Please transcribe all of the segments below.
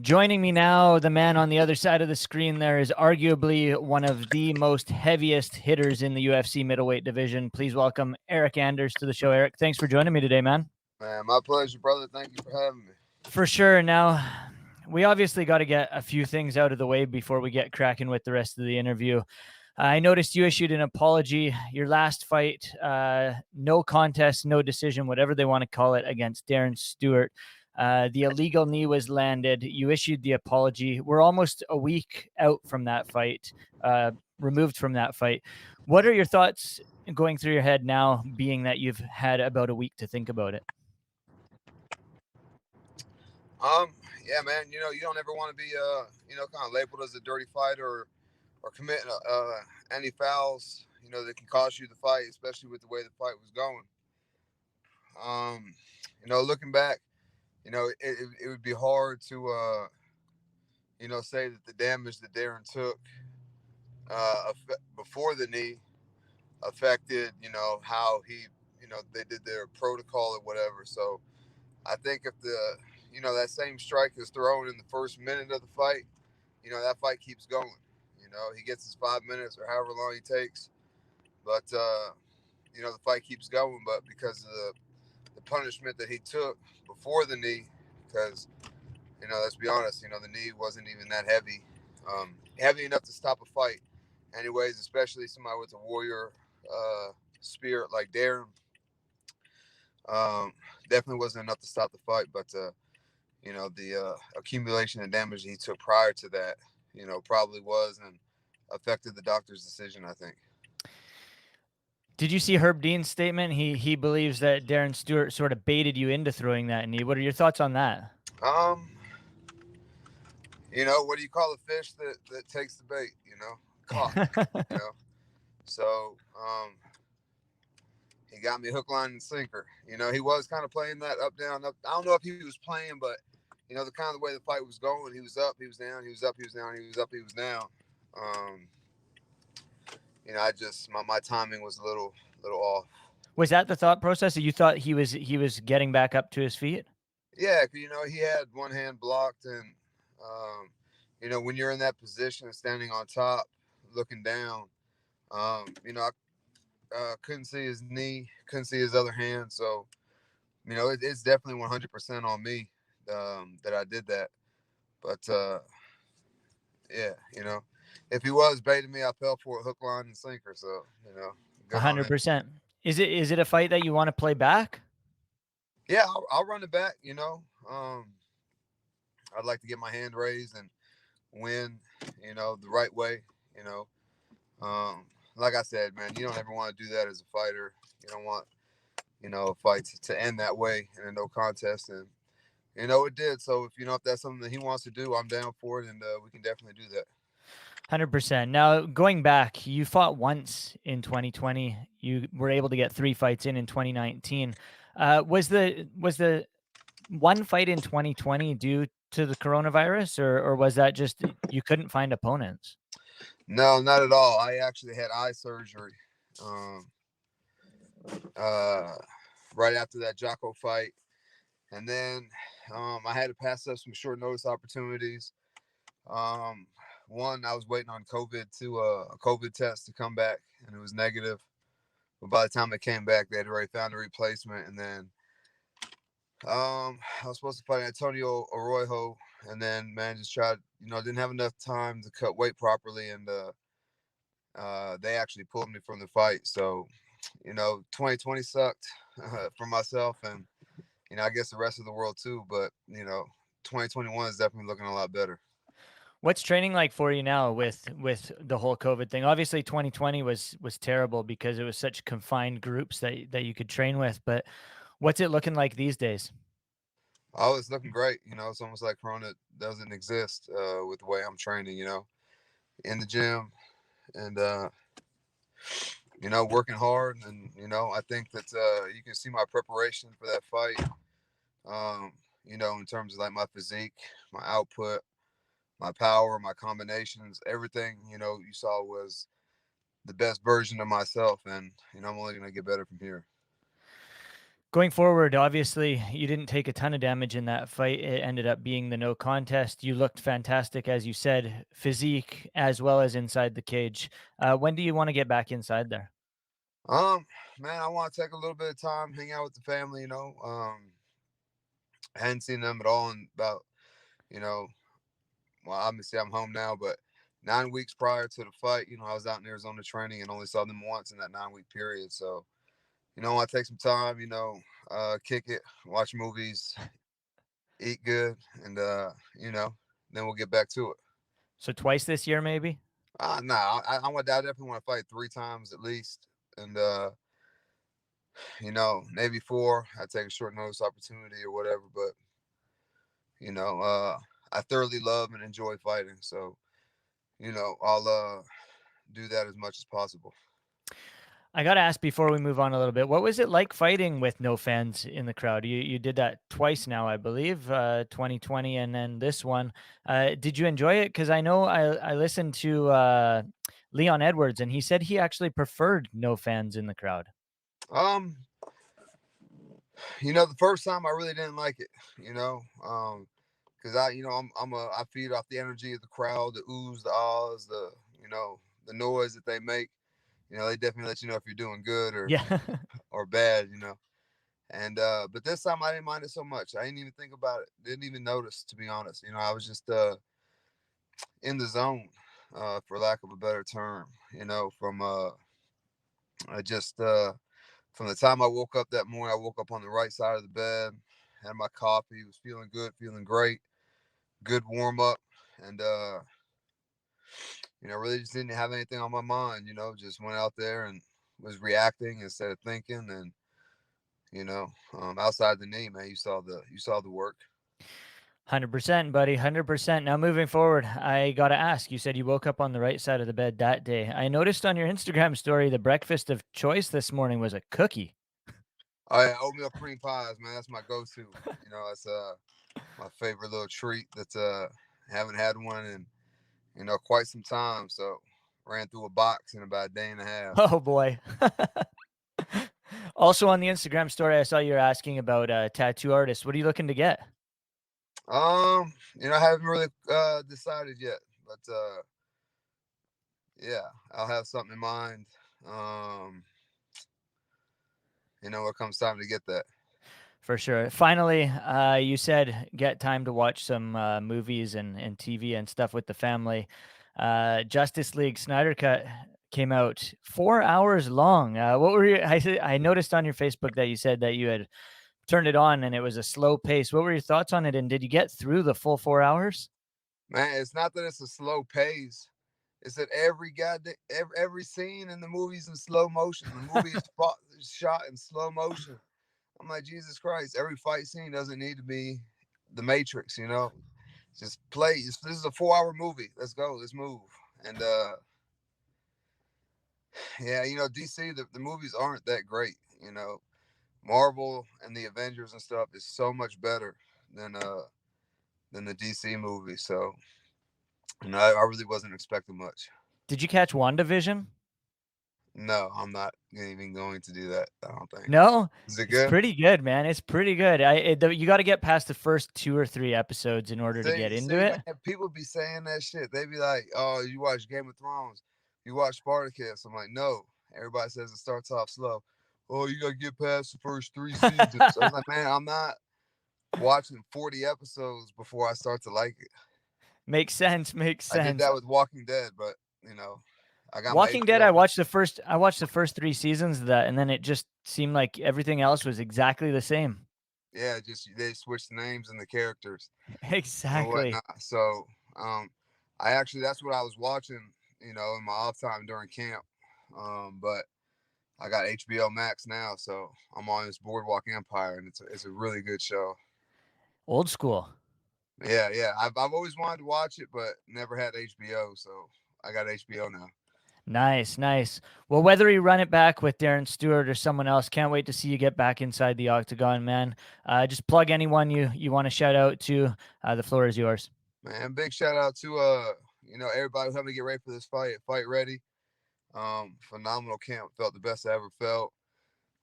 Joining me now, the man on the other side of the screen there is arguably one of the most heaviest hitters in the UFC middleweight division. Please welcome Eryk Anders to the show. Eryk, thanks for joining me today, man. Man, my pleasure, brother. Thank you for having me. For sure. Now, we obviously got to get a few things out of the way before we get cracking with the rest of the interview. I noticed you issued an apology. Your last fight, no contest, no decision, whatever they want to call it, against Darren Stewart. The illegal knee was landed. You issued the apology. We're almost a week out from that fight, removed from that fight. What are your thoughts going through your head now, being that you've had about a week to think about it? Yeah, man. You don't ever want to be, kind of labeled as a dirty fighter or commit any fouls, that can cost you the fight, especially with the way the fight was going. Looking back, it would be hard to, say that the damage that Darren took before the knee affected, how they did their protocol or whatever. So I think if that same strike is thrown in the first minute of the fight, that fight keeps going. He gets his 5 minutes or however long he takes, but the fight keeps going. But because of the punishment that he took before the knee, because let's be honest, the knee wasn't even that heavy enough to stop a fight. Anyways, especially somebody with a warrior spirit like Darren, definitely wasn't enough to stop the fight. But the accumulation of damage he took prior to that, probably was and affected the doctor's decision, I think. Did you see Herb Dean's statement? He believes that Darren Stewart sort of baited you into throwing that knee. What are your thoughts on that? What do you call a fish that takes the bait? Caught. So he got me hook, line, and sinker. He was kind of playing that up, down, up. I don't know if he was playing, but the kind of the way the fight was going, he was up, he was down, he was up, he was down, he was up, he was down. I just my timing was a little off. Was that the thought process? That you thought he was getting back up to his feet? Yeah, he had one hand blocked, and when you're in that position, standing on top, looking down, I couldn't see his knee, couldn't see his other hand, so it's definitely 100% on me that I did that. But yeah, if he was baiting me, I fell for a hook, line, and sinker. So 100%. Is it a fight that you want to play back? Yeah, I'll run it back. I'd like to get my hand raised and win, the right way. Like I said, man, you don't ever want to do that as a fighter. You don't want, a fight to end that way in a no contest. And, it did. So if that's something that he wants to do, I'm down for it. And we can definitely do that. 100%. Now, going back, you fought once in 2020. You were able to get 3 fights in 2019. Was the one fight in 2020 due to the coronavirus, or was that just you couldn't find opponents? No, not at all. I actually had eye surgery right after that Jocko fight. And then I had to pass up some short notice opportunities. One, I was waiting on a COVID test to come back, and it was negative. But by the time it came back, they had already found a replacement. And then I was supposed to fight Antonio Arroyo, and then just tried, didn't have enough time to cut weight properly, and they actually pulled me from the fight. So, 2020 sucked for myself, and I guess the rest of the world too. But 2021 is definitely looking a lot better. What's training like for you now with the whole COVID thing? Obviously, 2020 was terrible because it was such confined groups that you could train with. But what's it looking like these days? Oh, it's looking great. It's almost like Corona doesn't exist with the way I'm training. In the gym and working hard, and I think that you can see my preparation for that fight. In terms of like my physique, my output, my power, my combinations, everything, you saw was the best version of myself. And, I'm only going to get better from here. Going forward, obviously, you didn't take a ton of damage in that fight. It ended up being the no contest. You looked fantastic, as you said, physique as well as inside the cage. When do you want to get back inside there? Um, Man, I want to take a little bit of time, hang out with the family. I hadn't seen them at all in about, you know, well, obviously I'm home now, but 9 weeks prior to the fight, I was out in Arizona training and only saw them once in that 9 week period. So, I want to take some time, kick it, watch movies, eat good, and then we'll get back to it. So twice this year, maybe? No, I definitely want to fight 3 times at least, and maybe four. I take a short notice opportunity or whatever, but I thoroughly love and enjoy fighting, so I'll do that as much as possible. I got to ask before we move on a little bit, what was it like fighting with no fans in the crowd? You did that twice now, I believe, 2020 and then this one. Did you enjoy it? Because I know I listened to Leon Edwards, and he said he actually preferred no fans in the crowd. Um, the first time I really didn't like it, because I feed off the energy of the crowd, the oohs, the ahs, the noise that they make. They definitely let you know if you're doing good Yeah. or bad. And but this time I didn't mind it so much. I didn't even think about it. Didn't even notice, to be honest. I was just in the zone, for lack of a better term. From I just from the time I woke up that morning, I woke up on the right side of the bed, had my coffee, was feeling good, feeling great, good warm up, and really just didn't have anything on my mind. Just went out there and was reacting instead of thinking, and outside the knee, man, you saw the work. 100%, buddy. 100%. Now, moving forward, I got to ask, you said you woke up on the right side of the bed that day. I noticed on your Instagram story the breakfast of choice this morning was a cookie. Oh yeah, oatmeal cream pies, man. That's my go-to. It's my favorite little treat. That's haven't had one in quite some time. So ran through a box in about a day and a half. Oh, boy. Also, on the Instagram story, I saw you were asking about a tattoo artist. What are you looking to get? I haven't really decided yet, but yeah, I'll have something in mind. Um, when it comes time to get that. For sure. Finally, you said get time to watch some movies and TV and stuff with the family. Justice League Snyder Cut came out 4 hours long. What were you? I noticed on your Facebook that you said that you had turned it on and it was a slow pace. What were your thoughts on it? And did you get through the full 4 hours? Man, it's not that it's a slow pace. It's that every scene in the movie's in slow motion. The movie is shot in slow motion. I'm like, Jesus Christ, every fight scene doesn't need to be the Matrix, Just play. This is a 4 hour movie. Let's go. Let's move. And yeah, DC, the movies aren't that great. Marvel and the Avengers and stuff is so much better than the DC movie. So, I really wasn't expecting much. Did you catch WandaVision? No, I'm not even going to do that. I don't think. No, Is it it's good? pretty good, man. It's pretty good. You got to get past the first 2 or 3 episodes in order to get into See, it. man, people be saying that shit. They be like, "Oh, you watch Game of Thrones, you watch Spartacus." I'm like, no. Everybody says it starts off slow. Oh, you gotta get past the first 3 seasons. I was like, man, I'm not watching 40 episodes before I start to like it. Makes sense. Makes I did sense. that with Walking Dead, but you know, I got my Walking Dead, HBO. I watched the first 3 seasons of that, and then it just seemed like everything else was exactly the same. Yeah, just they switched the names and the characters and Exactly. whatnot. So, I actually that's what I was watching, in my off time during camp. But I got HBO Max now, so I'm on this Boardwalk Empire, and it's a really good show. Old school. Yeah, yeah. I've always wanted to watch it, but never had HBO, so I got HBO now. Nice, nice. Well, whether you run it back with Darren Stewart or someone else, can't wait to see you get back inside the octagon, man. Just plug anyone you want to shout out to. The floor is yours. Man, big shout out to everybody who helped me get ready for this fight. Fight ready. Phenomenal camp. Felt the best I ever felt.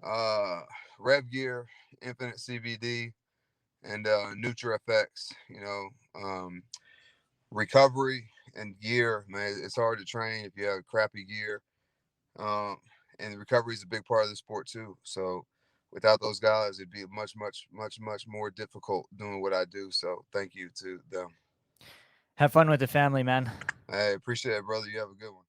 Uh, Rev Gear, Infinite CBD, and NutraFX. Recovery and gear, man. It's hard to train if you have crappy gear. And recovery is a big part of the sport too. So without those guys, it'd be much, much, much, much more difficult doing what I do. So thank you to them. Have fun with the family, man. I appreciate it, brother. You have a good one.